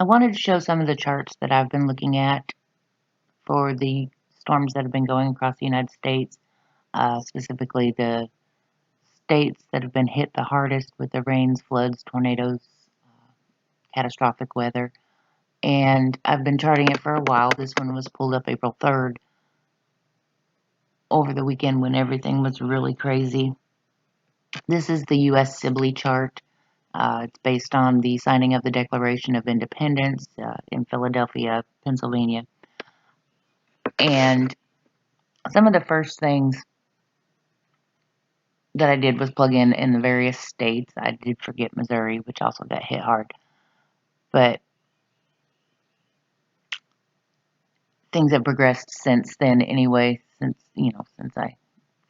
I wanted to show some of the charts that I've been looking at for the storms that have been going across the United States, specifically the states that have been hit the hardest with the rains, floods, tornadoes, catastrophic weather. And I've been charting it for a while. This one was pulled up April 3rd over the weekend when everything was really crazy. This is the U.S. Sibly chart. It's based on the signing of the Declaration of Independence in Philadelphia, Pennsylvania. And some of the first things that I did was plug in the various states. I did forget Missouri, which also got hit hard. But things have progressed since then anyway, since I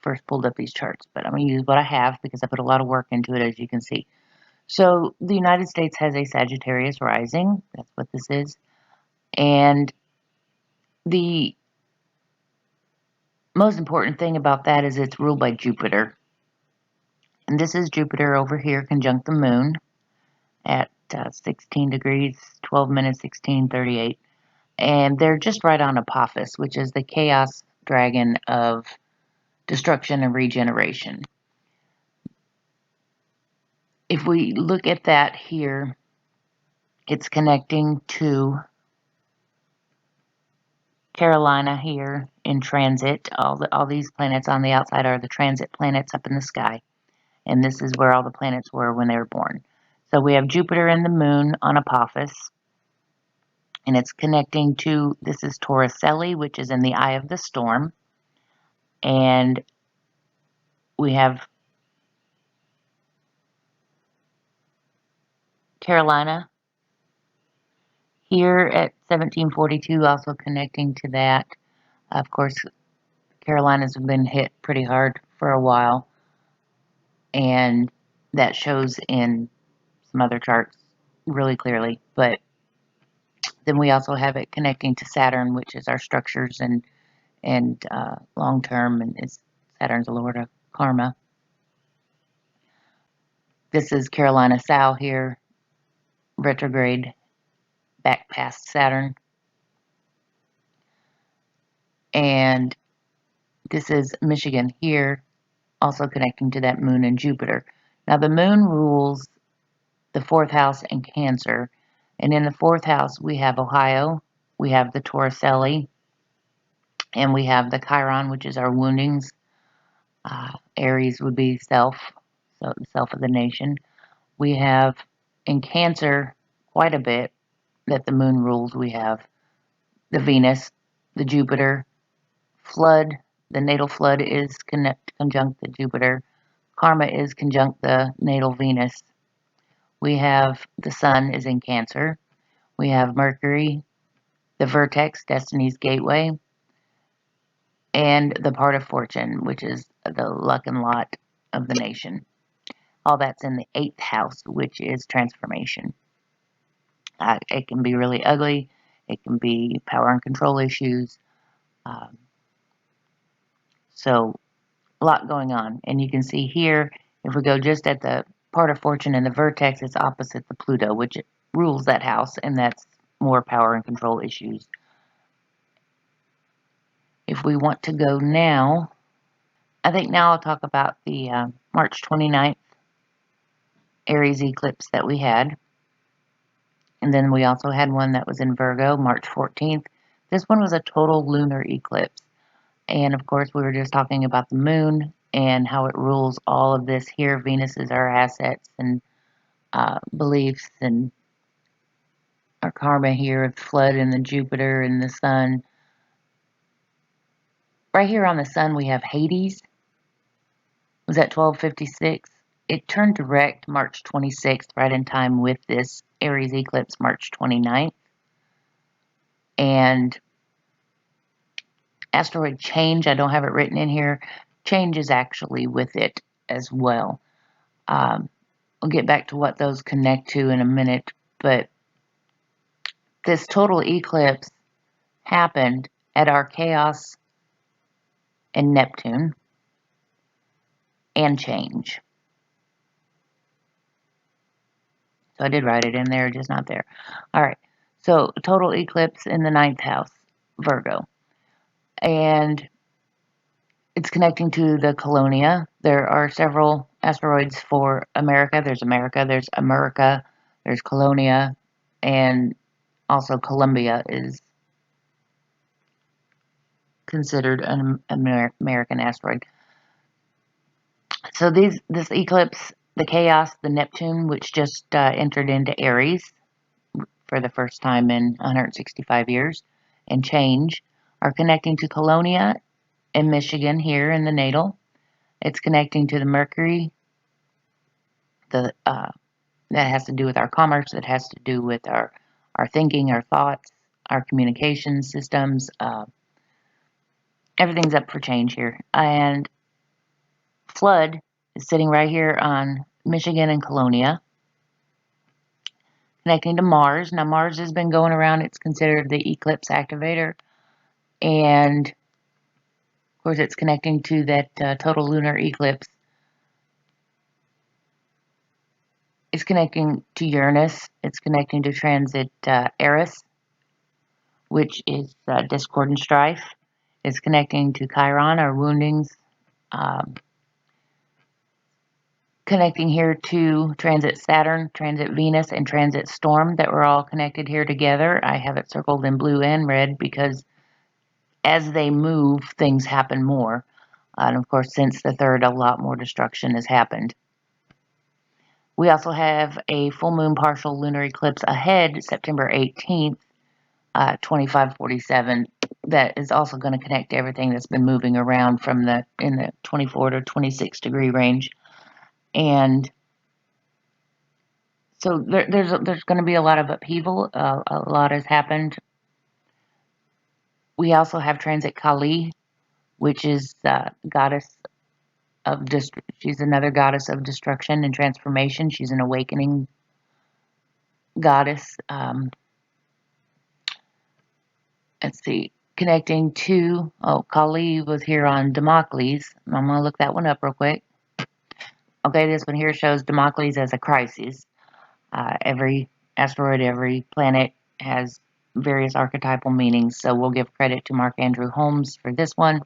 first pulled up these charts. But I'm going to use what I have because I put a lot of work into it, as you can see. So the United States has a Sagittarius rising. That's what this is. And the most important thing about that is it's ruled by Jupiter. And this is Jupiter over here conjunct the moon at 16 degrees, 12 minutes, 16:38. And they're just right on Apophis, which is the chaos dragon of destruction and regeneration. If we look at that here, it's connecting to Carolina here in transit. All these planets on the outside are the transit planets up in the sky. And this is where all the planets were when they were born. So we have Jupiter and the moon on Apophis. And it's connecting to, this is Taurus, which is in the eye of the storm. And we have Carolina here at 1742, also connecting to that. Of course, Carolinas have been hit pretty hard for a while. And that shows in some other charts really clearly. But then we also have it connecting to Saturn, which is our structures and long term, and Saturn's the lord of karma. This is Carolina Sal here, retrograde, back past Saturn. And this is Michigan here, also connecting to that moon and Jupiter. Now the moon rules the 4th house and Cancer. And in the 4th house, we have Ohio, we have the Taurus, and we have the Chiron, which is our woundings. Aries would be self, so the self of the nation. We have in Cancer quite a bit that the moon rules. We have the Venus, the Jupiter, flood. The natal flood is conjunct the Jupiter. Karma is conjunct the natal Venus. We have the Sun is in Cancer. We have Mercury, the vertex, Destiny's gateway, and the part of fortune, which is the luck and lot of the nation. All that's in the 8th house, which is transformation. It can be really ugly. It can be power and control issues. So a lot going on. And you can see here, if we go just at the part of fortune and the vertex, it's opposite the Pluto, which rules that house, and that's more power and control issues. If we want to go now, I think now I'll talk about the March 29th Aries eclipse that we had. And then we also had one that was in Virgo, March 14th. This one was a total lunar eclipse. And of course, we were just talking about the moon and how it rules all of this here. Venus is our assets and beliefs, and our karma here, the flood and the Jupiter and the sun. Right here on the sun, we have Hades. It was at 12:56. It turned direct March 26th, right in time with this Aries eclipse, March 29th. And asteroid change, I don't have it written in here, changes actually with it as well. We'll get back to what those connect to in a minute, but this total eclipse happened at our chaos and Neptune and change. So I did write it in there, just not there. All right. So total eclipse in the 9th house, Virgo. And it's connecting to the Colonia. There are several asteroids for America. There's America, there's Colonia, and also Columbia is considered an American asteroid. So this eclipse, the chaos, the Neptune, which just entered into Aries for the first time in 165 years and change, are connecting to Colonia in Michigan here in the natal. It's connecting to the Mercury, that has to do with our commerce, that has to do with our thinking, our thoughts, our communication systems. Everything's up for change here. And flood is sitting right here on Michigan and Colonia, connecting to Mars. Now, Mars has been going around. It's considered the eclipse activator. And, of course, it's connecting to that total lunar eclipse. It's connecting to Uranus. It's connecting to transit Eris, which is discord and strife. It's connecting to Chiron, our woundings. Um, Connecting here to transit Saturn, transit Venus, and transit Storm that were all connected here together. I have it circled in blue and red because as they move, things happen more. And of course, since the 3rd, a lot more destruction has happened. We also have a full moon partial lunar eclipse ahead, September 18th, 2547. That is also going to connect to everything that's been moving around from in the 24 to 26 degree range. And so there's going to be a lot of upheaval. A lot has happened. We also have transit Kaali, which is goddess of she's another goddess of destruction and transformation. She's an awakening goddess. Let's see, connecting to Kaali was here on Damocles. I'm gonna look that one up real quick. Okay, this one here shows Damocles as a crisis. Every asteroid, every planet has various archetypal meanings, so we'll give credit to Mark Andrew Holmes for this one.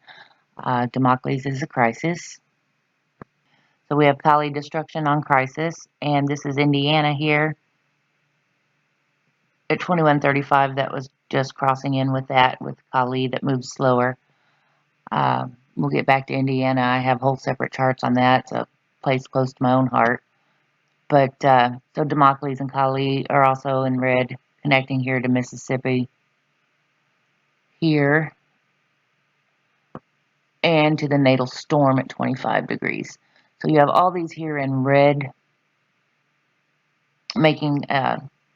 Damocles is a crisis. So we have Kaali destruction on crisis, and this is Indiana here at 2135. That was just crossing in with that, with Kaali that moves slower. We'll get back to Indiana. I have whole separate charts on that. It's a place close to my own heart. But so Damocles and Kaali are also in red, connecting here to Mississippi here, and to the natal storm at 25 degrees. So you have all these here in red, making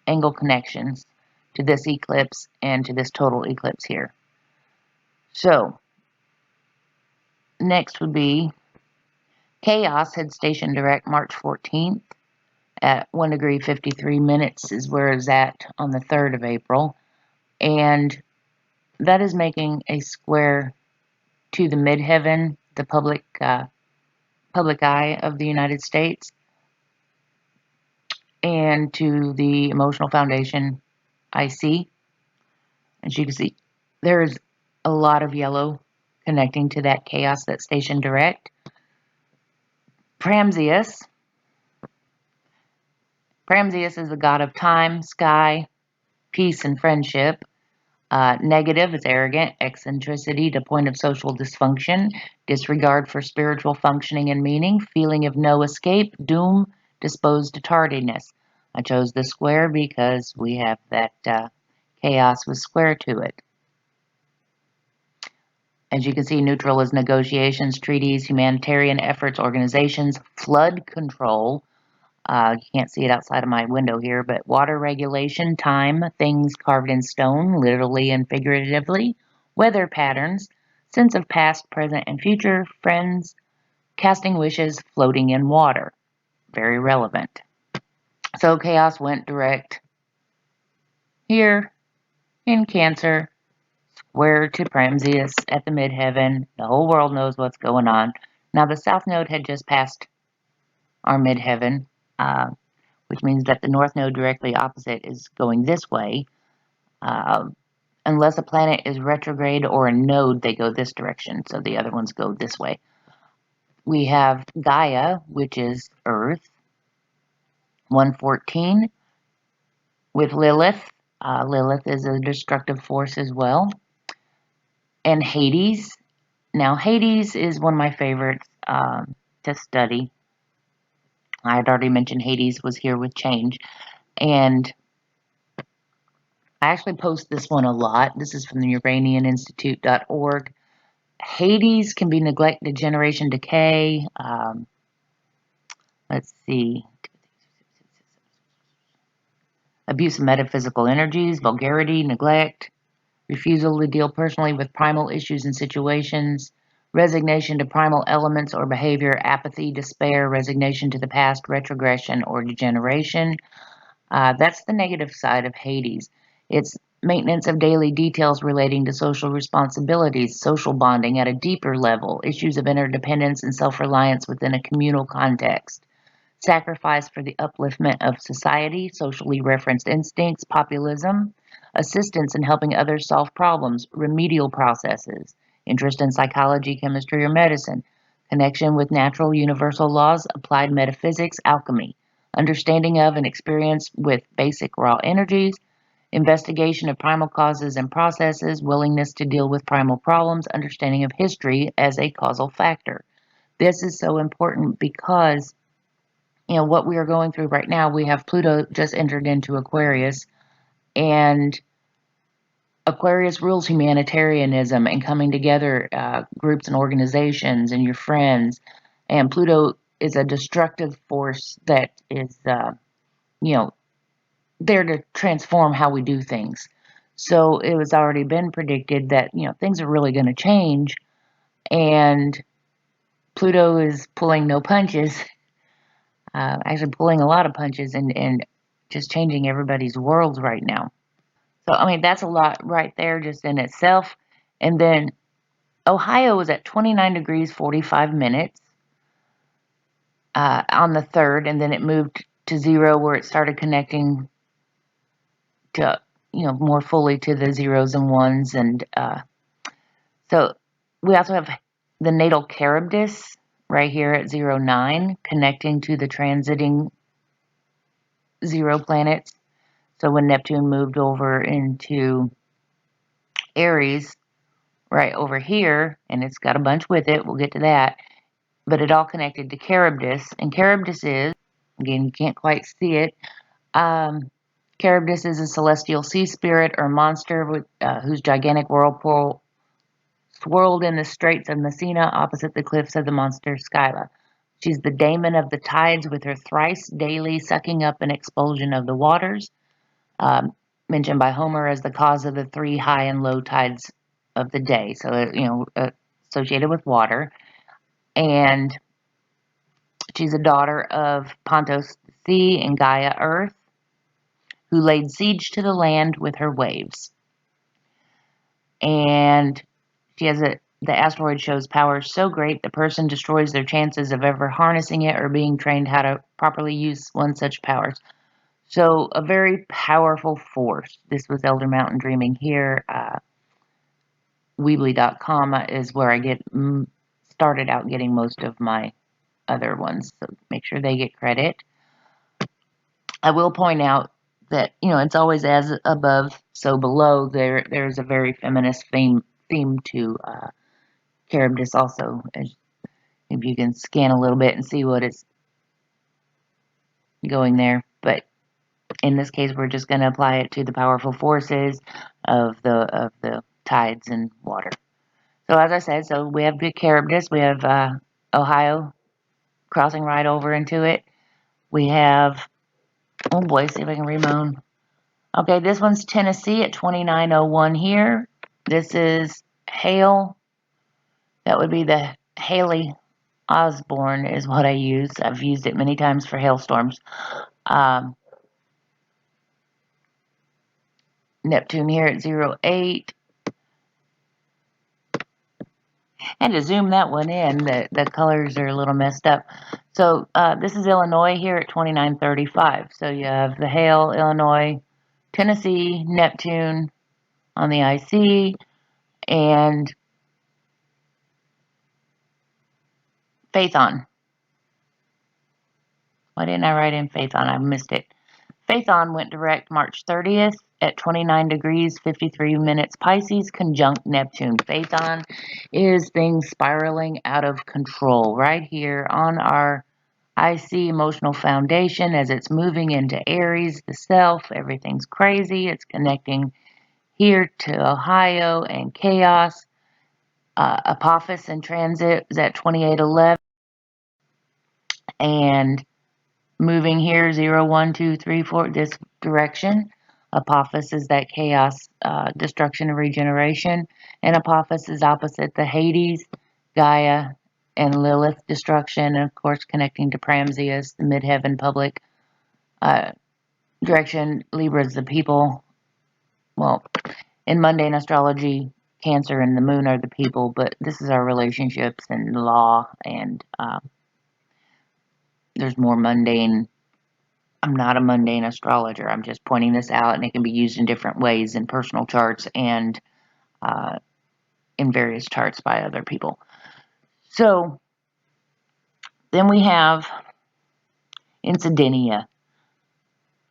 angle connections to this eclipse and to this total eclipse here. So next would be Chaos had station direct March 14th at 1 degree 53 minutes is where it's at on the 3rd of April. And that is making a square to the midheaven, the public eye of the United States, and to the emotional foundation IC. As you can see, there is a lot of yellow connecting to that chaos, that station direct. Pramsius is the god of time, sky, peace, and friendship. Negative is arrogant, eccentricity to point of social dysfunction, disregard for spiritual functioning and meaning, feeling of no escape, doom, disposed to tardiness. I chose the square because we have that chaos with square to it. As you can see, neutral is negotiations, treaties, humanitarian efforts, organizations, flood control. You can't see it outside of my window here, but water regulation, time, things carved in stone, literally and figuratively, weather patterns, sense of past, present, and future, friends, casting wishes, floating in water. Very relevant. So chaos went direct here in Cancer, square to Pramsius at the midheaven. The whole world knows what's going on. Now the South Node had just passed our midheaven, which means that the North Node directly opposite is going this way. Unless a planet is retrograde or a node, they go this direction. So the other ones go this way. We have Gaia, which is Earth, 114, with Lilith. Lilith is a destructive force as well. And Hades. Now, Hades is one of my favorites to study. I had already mentioned Hades was here with change. And I actually post this one a lot. This is from the UranianInstitute.org. Hades can be neglect, degeneration, decay. Let's see. Abuse of metaphysical energies, vulgarity, neglect, refusal to deal personally with primal issues and situations, resignation to primal elements or behavior, apathy, despair, resignation to the past, retrogression, or degeneration. That's the negative side of Hades. It's maintenance of daily details relating to social responsibilities, social bonding at a deeper level, issues of interdependence and self-reliance within a communal context, sacrifice for the upliftment of society, socially referenced instincts, populism, assistance in helping others solve problems, remedial processes, interest in psychology, chemistry, or medicine, connection with natural universal laws, applied metaphysics, alchemy, understanding of and experience with basic raw energies, investigation of primal causes and processes, willingness to deal with primal problems, understanding of history as a causal factor. This is so important because what we are going through right now, we have Pluto just entered into Aquarius, and Aquarius rules humanitarianism and coming together, groups and organizations and your friends. And Pluto is a destructive force that is, there to transform how we do things. So it was already been predicted that, things are really going to change. And Pluto is pulling no punches, actually pulling a lot of punches and just changing everybody's worlds right now. So, I mean, that's a lot right there just in itself. And then Ohio was at 29 degrees 45 minutes on the 3rd, and then it moved to 0 where it started connecting to, more fully to the zeros and ones. And so we also have the natal Charybdis right here at 09 connecting to the transiting 0 planets. So when Neptune moved over into Aries, right over here, and it's got a bunch with it, we'll get to that, but it all connected to Charybdis. And Charybdis is, again, you can't quite see it, Charybdis is a celestial sea spirit or monster with, whose gigantic whirlpool swirled in the straits of Messina opposite the cliffs of the monster Scylla. She's the daemon of the tides with her thrice daily sucking up and expulsion of the waters, mentioned by Homer as the cause of the 3 high and low tides of the day. So, associated with water. And she's a daughter of Pontos the sea and Gaia earth, who laid siege to the land with her waves. And she has the asteroid shows power so great the person destroys their chances of ever harnessing it or being trained how to properly use one such powers. So a very powerful force. This was Elder Mountain Dreaming here. Weebly.com is where I started out getting most of my other ones. So make sure they get credit. I will point out that, it's always as above, so below. There's a very feminist theme to Charybdis also. If you can scan a little bit and see what is going there. But in this case, we're just going to apply it to the powerful forces of the tides and water. So as I said, so we have Big Charybdis, we have Ohio crossing right over into it. We have, oh boy, see if I can remoan. Okay, this one's Tennessee at 2901 here. This is Hale. That would be the Haley Osborne is what I use. I've used it many times for hailstorms. Neptune here at 08. And to zoom that one in, the colors are a little messed up. So this is Illinois here at 2935. So you have the Hale, Illinois, Tennessee, Neptune on the IC, and Phaethon. Why didn't I write in Phaethon? I missed it. Phaethon went direct March 30th at 29 degrees 53 minutes Pisces, conjunct Neptune. Phaethon is things spiraling out of control right here on our IC emotional foundation as it's moving into Aries, the self. Everything's crazy. It's connecting here to Ohio and chaos. Apophis in transit is at 2811 and moving here 0, 1, 2, 3, 4 this direction. Apophis is that chaos, destruction and regeneration, and Apophis is opposite the Hades, Gaia, and Lilith destruction, and of course connecting to Pramsius, the midheaven public direction. Libra is the people. Well, in mundane astrology, Cancer and the moon are the people, but this is our relationships and law, and there's more mundane. I'm not a mundane astrologer. I'm just pointing this out, and it can be used in different ways in personal charts and in various charts by other people. So then we have Incidenia.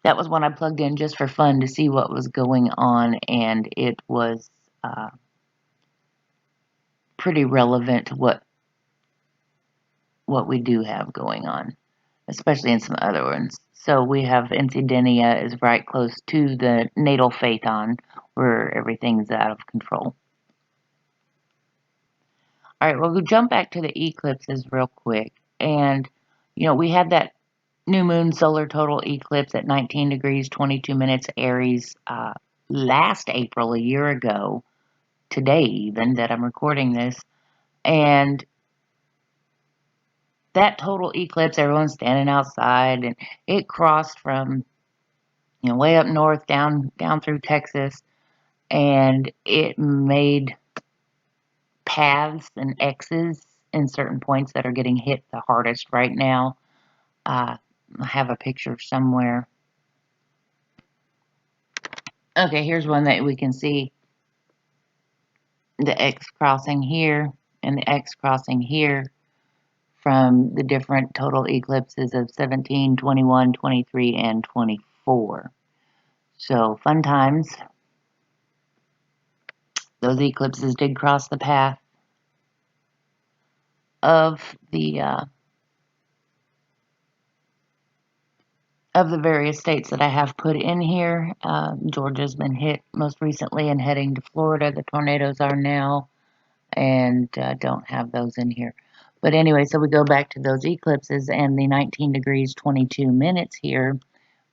That was one I plugged in just for fun to see what was going on, and it was pretty relevant to what we do have going on, especially in some other ones. So we have Incidenia is right close to the natal Phaethon, where everything's out of control. All right, well, we'll jump back to the eclipses real quick. And, we had that new moon solar total eclipse at 19 degrees, 22 minutes Aries last April, a year ago, today even, that I'm recording this. And that total eclipse, everyone's standing outside, and it crossed from, way up north down through Texas, and it made paths and X's in certain points that are getting hit the hardest right now. I have a picture somewhere. Okay, here's one that we can see. The X crossing here and the X crossing here from the different total eclipses of 17, 21, 23, and 24. So, fun times. Those eclipses did cross the path of the various states that I have put in here. Georgia's been hit most recently and heading to Florida. The tornadoes are now, and don't have those in here. But anyway, so we go back to those eclipses and the 19 degrees 22 minutes here.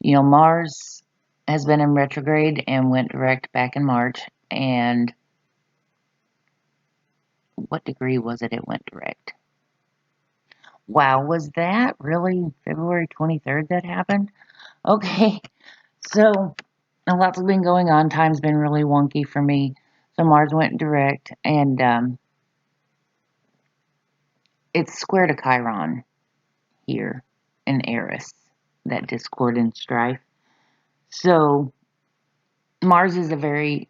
Mars has been in retrograde and went direct back in March. And what degree was it went direct? Wow, was that really February 23rd that happened? Okay, so a lot's been going on. Time's been really wonky for me. So Mars went direct, and it's square to Chiron here in Eris, that discord and strife. So Mars is a very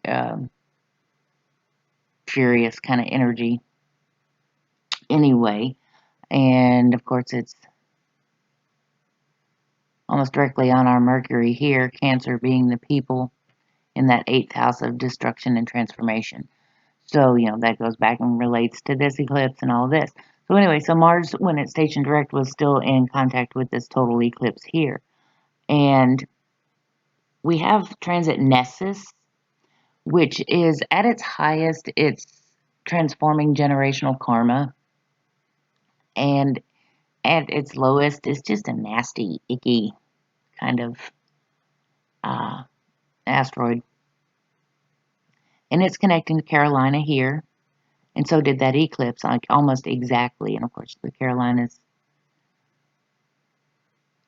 furious kind of energy anyway. And of course, it's almost directly on our Mercury here, Cancer being the people in that 8th house of destruction and transformation. So, that goes back and relates to this eclipse and all of this. So anyway, so Mars, when it's stationed direct, was still in contact with this total eclipse here. And we have transit Nessus, which is at its highest, it's transforming generational karma. And at its lowest, it's just a nasty, icky kind of asteroid. And it's connecting to Carolina here. And so did that eclipse, like almost exactly. And of course, the Carolinas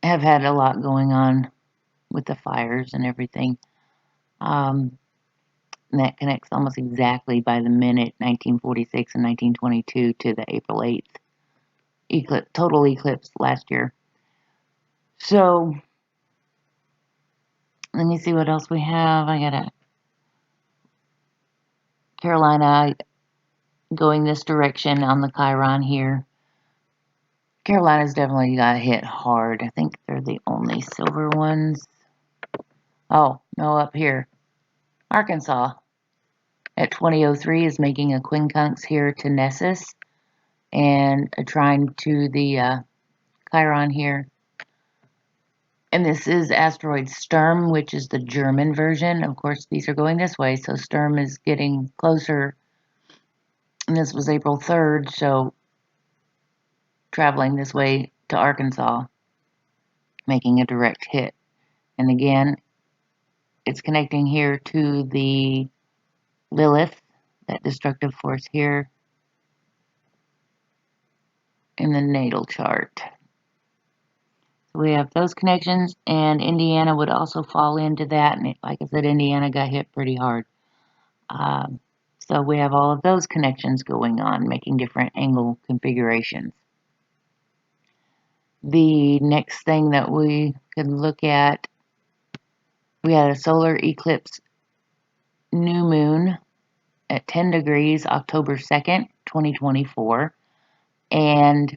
have had a lot going on with the fires and everything. And that connects almost exactly by the minute 1946 and 1922 to the April 8th eclipse, total eclipse last year. So Let me see what else we have. I got a Carolina going this direction on the Chiron here. Carolina's definitely got hit hard. I think they're the only silver ones. Oh, no, up here. Arkansas at 2003 is making a quincunx here to Nessus and a trine to the Chiron here. And this is asteroid Sturm, which is the German version. Of course, these are going this way, so Sturm is getting closer. And this was April 3rd, so traveling this way to Arkansas, making a direct hit. And again, it's connecting here to the Lilith, that destructive force here in the natal chart. So we have those connections, and Indiana would also fall into that. And like I said, Indiana got hit pretty hard. So we have all of those connections going on, making different angle configurations. The next thing that we could look at, we had a solar eclipse new moon at 10 degrees, October 2nd, 2024. And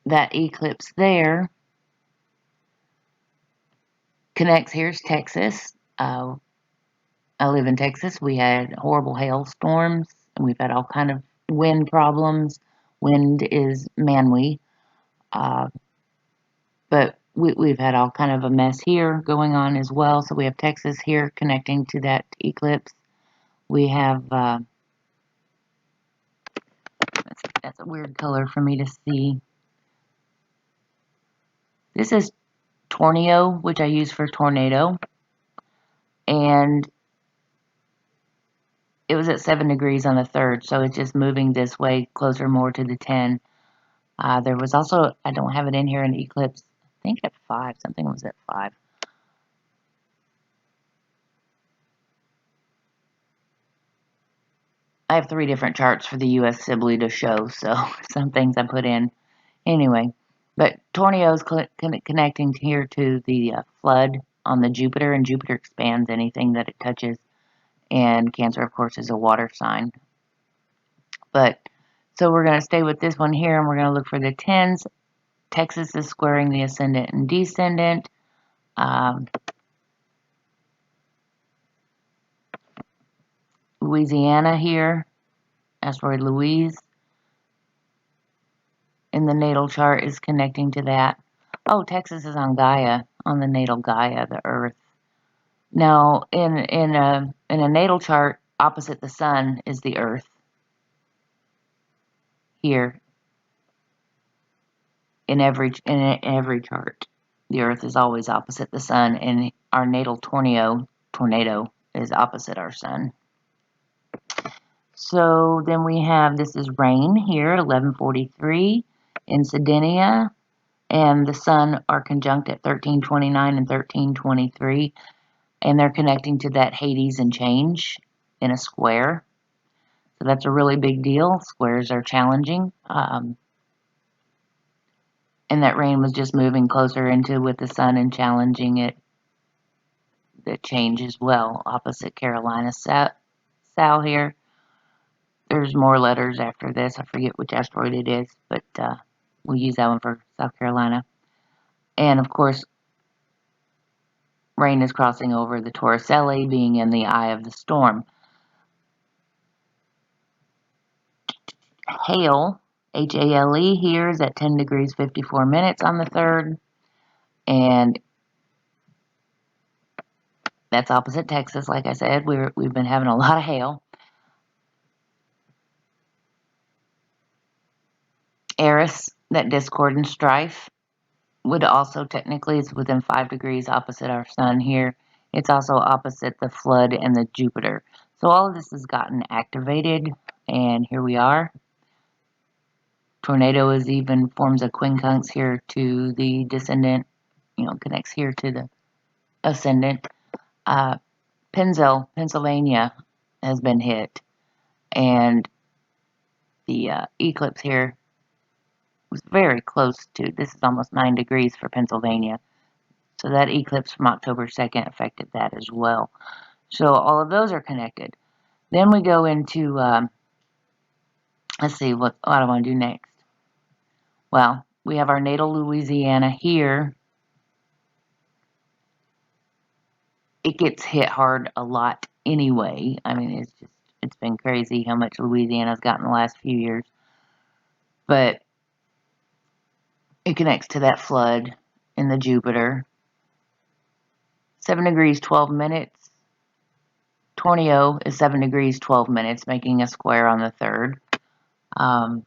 that eclipse there connects. Here's Texas. I live in Texas. We had horrible hailstorms, and we've had all kind of wind problems. Wind is manwy, but we've had all kind of a mess here going on as well. So we have Texas here connecting to that eclipse. We have that's a weird color for me to see. This is Tornado, which I use for tornado, and it was at 7 degrees on the 3rd, so it's just moving this way closer more to the 10. There was also, I don't have it in here, an eclipse, I think at 5, something was at 5. I have 3 different charts for the US Sibly to show, so some things I put in. Anyway, but tornado is connecting here to the flood on the Jupiter, and Jupiter expands anything that it touches, and Cancer, of course, is a water sign. But so we're going to stay with this one here, and we're going to look for the 10s. Texas is squaring the ascendant and descendant. Louisiana here, asteroid Louise, in the natal chart is connecting to that. Oh, Texas is on Gaia, on the natal Gaia, the Earth. Now, in a natal chart, opposite the Sun is the Earth. Here, in every chart, the Earth is always opposite the Sun, and our natal tornado is opposite our Sun. So then we have, this is rain here at 11:43 in Sardinia, and the Sun are conjunct at 13:29 and 13:23, and they're connecting to that Hades and change in a square. So that's a really big deal. Squares are challenging. And that rain was just moving closer into with the Sun and challenging it, the change as well, opposite Carolina Sal here. There's more letters after this. I forget which asteroid it is, but we'll use that one for South Carolina. And of course, rain is crossing over the Taurus, being in the eye of the storm. Hail, H-A-L-E, here is at 10 degrees 54 minutes on the 3rd. And that's opposite Texas, like I said. We've been having a lot of hail. Eris, that discord and strife, would also technically, it's within 5 degrees opposite our Sun here. It's also opposite the flood and the Jupiter. So all of this has gotten activated, and here we are. Tornado is even forms a quincunx here to the descendant, connects here to the ascendant. Pennsylvania has been hit, and the eclipse here was very close to, this is almost 9 degrees for Pennsylvania. So that eclipse from October 2nd affected that as well. So all of those are connected. Then we go into, let's see, what do I want to do next? Well, we have our natal Louisiana here. It gets hit hard a lot anyway. I mean, it's been crazy how much Louisiana's gotten the last few years. But it connects to that flood in the Jupiter. 7 degrees, 12 minutes. Tornado is 7 degrees, 12 minutes, making a square on the 3rd. And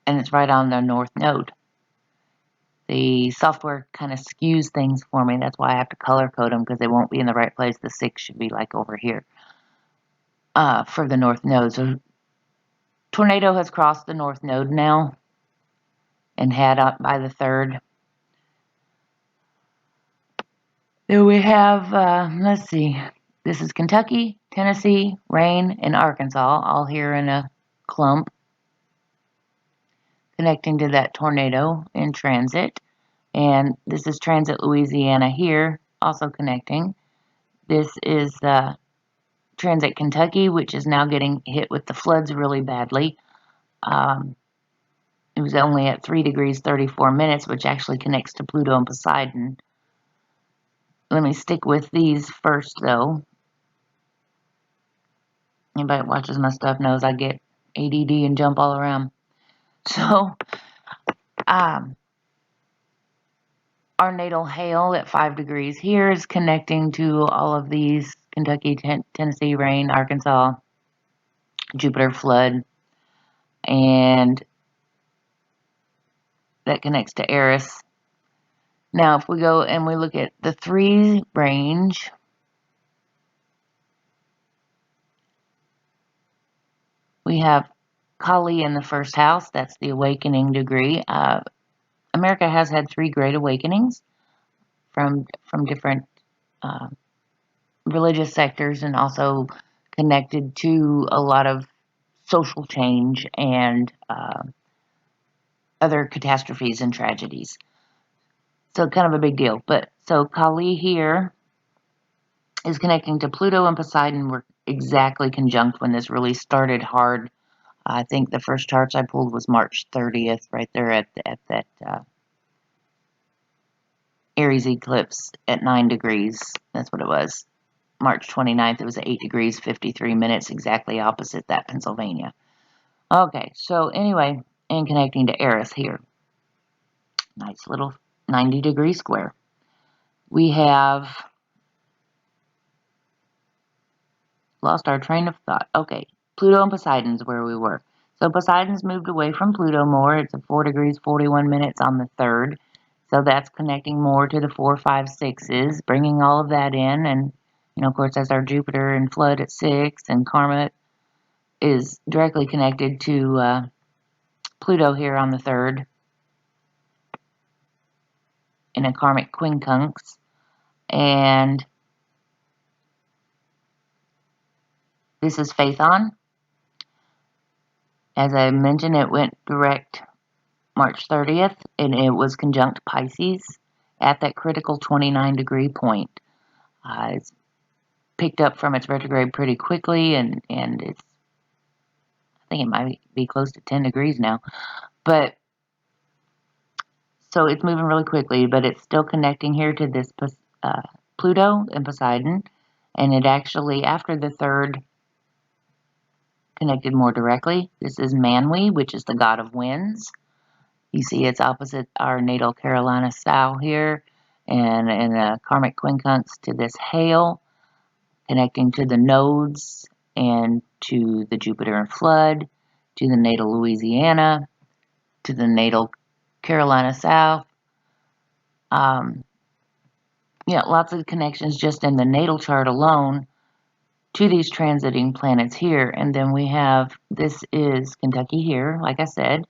it's right on the north node. The software kind of skews things for me. That's why I have to color code them, because they won't be in the right place. The 6 should be like over here for the north node. So tornado has crossed the north node now and had up by the 3rd. Then we have, let's see, this is Kentucky, Tennessee, rain, and Arkansas, all here in a clump, connecting to that tornado in transit. And this is transit Louisiana here, also connecting. This is transit Kentucky, which is now getting hit with the floods really badly. It was only at 3 degrees 34 minutes, which actually connects to Pluto and Poseidon. Let me stick with these first, though. Anybody that watches my stuff knows I get ADD and jump all around. So, our natal hail at 5 degrees here is connecting to all of these Kentucky, Tennessee, rain, Arkansas, Jupiter flood, and that connects to Eris. Now, if we go and we look at the 3 range, we have Kaali in the 1st house. That's the awakening degree. America has had 3 great awakenings from different religious sectors, and also connected to a lot of social change and other catastrophes and tragedies. So kind of a big deal. But so Kaali here is connecting to Pluto and Poseidon. Were exactly conjunct when this really started hard. I think the first charts I pulled was March 30th, right there at that Aries eclipse at 9 degrees. That's what it was. March 29th, it was at 8 degrees, 53 minutes, exactly opposite that Pennsylvania. Okay, so anyway, and connecting to Eris here. Nice little 90-degree square. We have lost our train of thought. Okay, Pluto and Poseidon's where we were. So Poseidon's moved away from Pluto more. It's at 4 degrees, 41 minutes on the 3rd. So that's connecting more to the 4, 5, 6s, bringing all of that in. And, you know, of course, that's our Jupiter and flood at 6, and karma is directly connected to Pluto here on the 3rd in a karmic quincunx. And this is Phaethon. As I mentioned, it went direct March 30th, and it was conjunct Pisces at that critical 29-degree point. It's picked up from its retrograde pretty quickly, and it's, I think it might be close to 10 degrees now. But so it's moving really quickly, but it's still connecting here to this Pluto and Poseidon, and it actually, after the 3rd, connected more directly. This is Manwe, which is the god of winds. You see it's opposite our natal Carolina Sow here, and a karmic quincunx to this hail, connecting to the nodes and to the Jupiter and flood, to the natal Louisiana, to the natal Carolina South. Yeah, lots of connections just in the natal chart alone to these transiting planets here. And then we have, this is Kentucky here, like I said,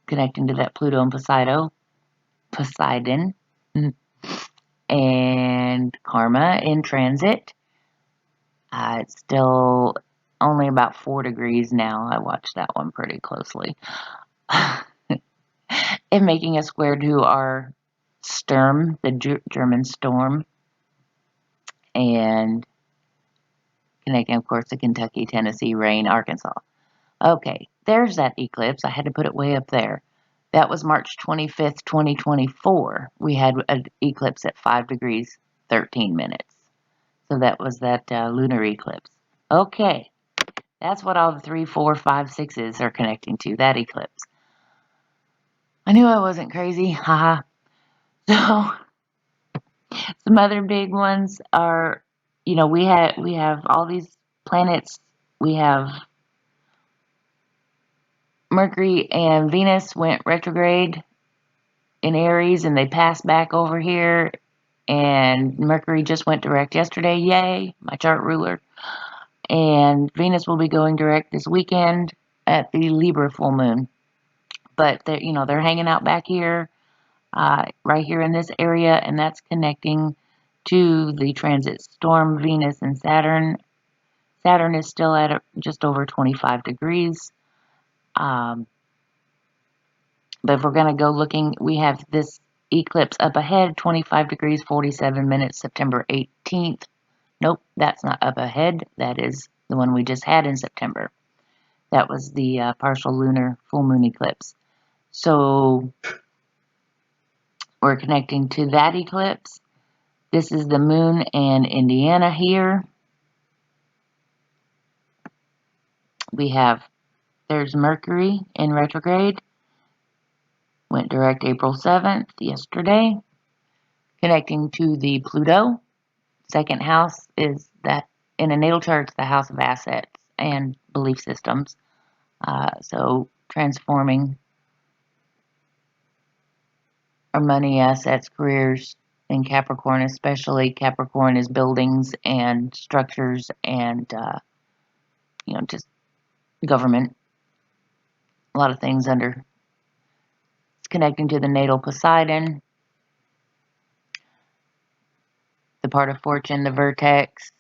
connecting to that Pluto and Poseidon, and karma in transit. It's still only about 4 degrees now. I watched that one pretty closely. And making a square to our Sturm, the German storm, and connecting, of course, to Kentucky, Tennessee, rain, Arkansas. Okay, there's that eclipse. I had to put it way up there. That was March 25th, 2024. We had an eclipse at 5 degrees, 13 minutes. So that was that lunar eclipse. Okay, that's what all the 3, 4, 5, 6s are connecting to, that eclipse. I knew I wasn't crazy, haha. So, some other big ones are, we have all these planets. We have Mercury and Venus went retrograde in Aries, and they passed back over here. And Mercury just went direct yesterday. Yay, my chart ruler. And Venus will be going direct this weekend at the Libra full moon. But they're hanging out back here, right here in this area, and that's connecting to the transit storm Venus and Saturn. Saturn is still at just over 25 degrees. But if we're going to go looking, we have this eclipse up ahead, 25 degrees, 47 minutes, September 18th. Nope, that's not up ahead. That is the one we just had in September. That was the partial lunar full moon eclipse. So we're connecting to that eclipse. This is the moon and Indiana here. There's Mercury in retrograde. Went direct April 7th, yesterday. Connecting to the Pluto. Second house is that, in a natal chart, it's the house of assets and belief systems. So transforming our money, assets, careers in Capricorn, especially Capricorn is buildings and structures and, just government. A lot of things under. It's connecting to the natal Poseidon, the part of fortune, the vertex,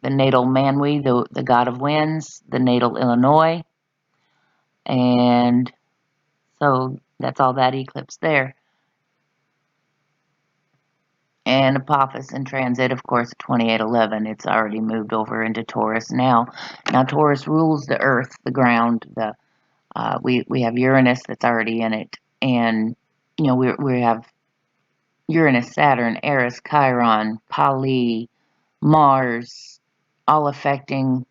the natal Manwe, the god of winds, the natal Illinois, and so that's all that eclipse there. And Apophis in transit, of course, 2811. It's already moved over into Taurus now. Now Taurus rules the earth, the ground. We have Uranus that's already in it, and we have Uranus, Saturn, Eris, Chiron, Kaali, Mars, all affecting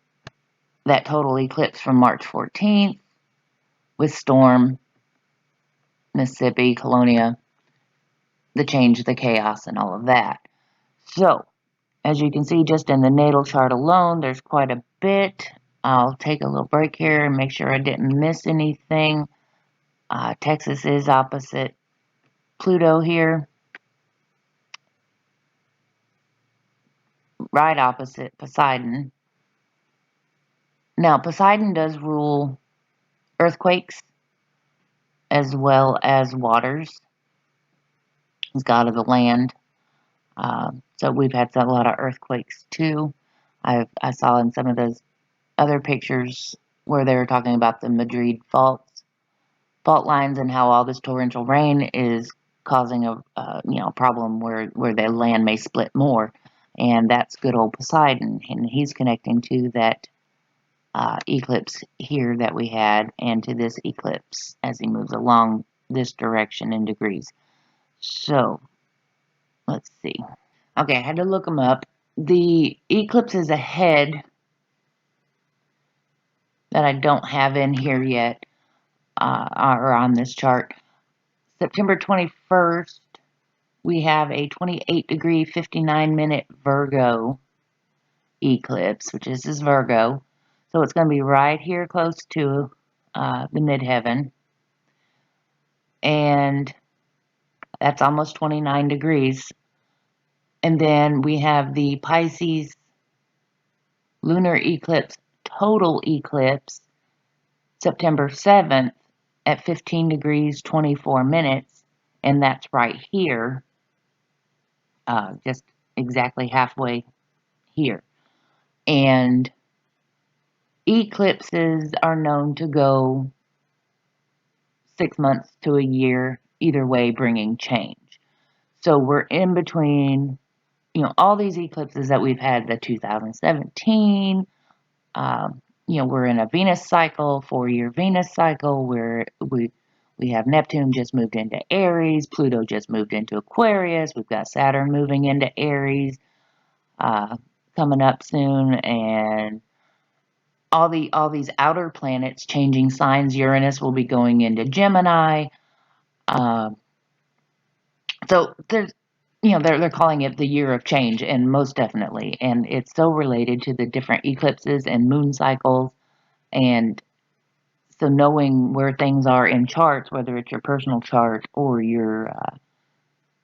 that total eclipse from March 14th with storm, Mississippi, Colonia, the change, the chaos, and all of that. So, as you can see, just in the natal chart alone, there's quite a bit. I'll take a little break here and make sure I didn't miss anything. Texas is opposite Pluto here, right opposite Poseidon. Now, Poseidon does rule earthquakes as well as waters. He's god of the land. So we've had a lot of earthquakes too. I saw in some of those other pictures where they were talking about the Madrid fault lines and how all this torrential rain is causing a problem where the land may split more, and that's good old Poseidon, and he's connecting to that eclipse here that we had, and to this eclipse as he moves along this direction in degrees. So let's see. Okay, I had to look them up. The eclipses ahead that I don't have in here yet are on this chart. September 21st, we have a 28 degree, 59 minute Virgo eclipse, which is Virgo. So it's going to be right here close to the midheaven. And that's almost 29 degrees. And then we have the Pisces lunar eclipse, total eclipse, September 7th at 15 degrees, 24 minutes. And that's right here, just exactly halfway here. And eclipses are known to go 6 months to a year, either way, bringing change. So we're in between, all these eclipses that we've had, the 2017, we're in a Venus cycle, 4-year Venus cycle, where we have Neptune just moved into Aries, Pluto just moved into Aquarius, we've got Saturn moving into Aries coming up soon, and all these outer planets changing signs. Uranus will be going into Gemini. So there's, they're calling it the year of change, and most definitely, and it's so related to the different eclipses and moon cycles, and so knowing where things are in charts, whether it's your personal chart or your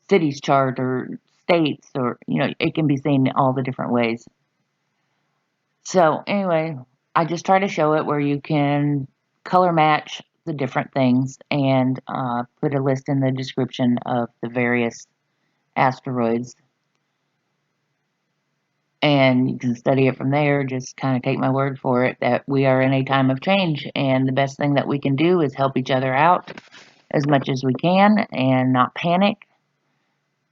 city's chart or states, or it can be seen all the different ways. So anyway, I just try to show it where you can color match the different things, and put a list in the description of the various asteroids, and you can study it from there. Just kind of take my word for it that we are in a time of change, and the best thing that we can do is help each other out as much as we can and not panic,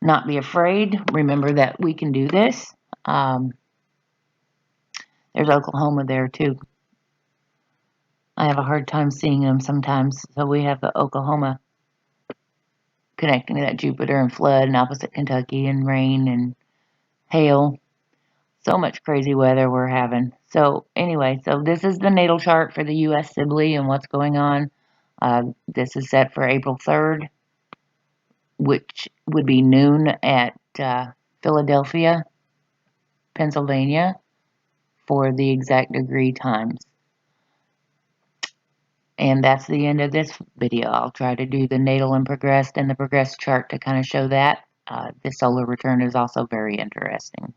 not be afraid. Remember that we can do this. Um, there's Oklahoma there too. I have a hard time seeing them sometimes. So we have the Oklahoma connecting to that Jupiter, and flood, and opposite Kentucky, and rain and hail. So much crazy weather we're having. So anyway, so this is the natal chart for the U.S. Sibly and what's going on. This is set for April 3rd, which would be noon at Philadelphia, Pennsylvania, for the exact degree times. And that's the end of this video. I'll try to do the natal and progressed and the progressed chart to kind of show that. The solar return is also very interesting.